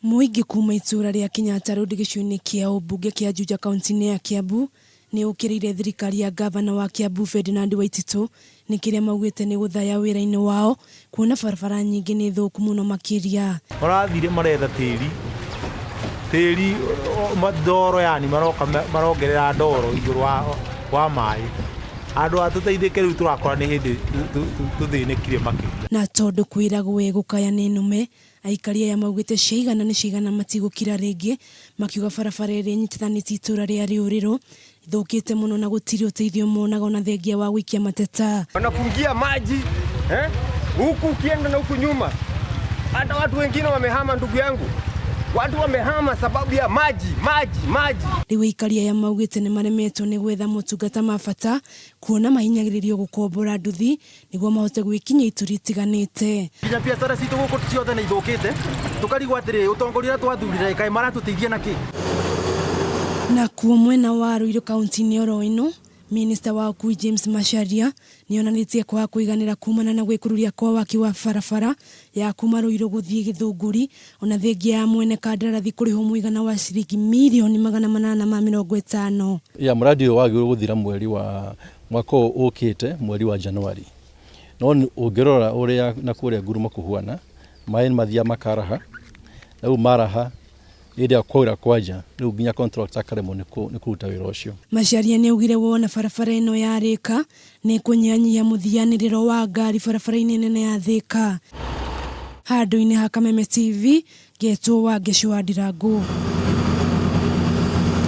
Muingi kuma itura ria Kenyatta Road gĩcigo-inĩ kĩa ũmbunge kĩa Juja kaunti-inĩ ya Kiambu nĩ ũkĩrĩire thirikari ya gavana wa Kiambu Ferdinand Waititu nĩ kĩrĩa maugĩte nĩ gũthaya wĩra-inĩ wao kuona barabara nyingĩ nĩ thũku mũno makĩria. Marathire maretha tĩri ndoro, yani marongerera ndoro igũrũ wa maĩ. Andũ atuteithĩke rĩu tũrakora nĩ hĩndĩ tũthĩnĩkire makĩria. Na tondũ kwĩragwo gũkaya nĩ nũme, aikari aya maugĩte ciigana matigũkira rĩngĩ, makiuga barabara ĩrĩa ĩnyitithanĩtie itura rĩa Rĩũrĩro ithũkĩte mũno na gũtirĩ ũteithio monaga ona thengia wa gũikia mateta. Wanafungia maji huku ukienda na huku nyuma. Hata watu wengine wamehama, ndugu yangu. Watu wamehama sababu ya maji. Rĩu aikari aya maugĩte nĩ maremetwo nĩ gwetha motungata ma bata kuona mahinyagĩrĩrio gũkombora nduthi nĩguo mahote gwĩkinyia ituri itiganĩte. Nginya biacara citũ gũkũ ciothe nĩ ithũkĩte. Tũkarigwo atĩrĩ ũtongoria ũrĩa twathurire kaĩ maratũteithia na kĩ? Na kuo mwena wa Ruiru kaunti-inĩ oro ĩno, Minister wa Ũkui James Macharia nĩonanĩtie kwaga kũiganĩra kumana na gwĩkũrũria kwa waki wa barabara ya kuma Ruiru gũthiĩ Gĩthũngũri ona thengia ya mwene kandarathi kũrĩhwo mũigana wa ciringi mirioni 850. Ya mradi ũyũ wagĩrĩirwo gũthira mweri wa mwaka ũkĩte mweri wa Januari. No ũngĩrora ũrĩa na kũrĩa Ngurumo kũhuana, maĩ mathia makaraha, na maraha ĩrĩa kwaura kwanja rĩu nginya contractor akaremwo nĩ kũruta wĩra ũcio. Macharia nĩ augire wona barabara ĩno yarĩka nĩ kũnyihanyihia mũthianĩrĩro wa ngari barabara-inĩ nene ya Thika. Handũ-inĩ ha Kameme TV, Getwo wa Gĩcũa Ndirangu.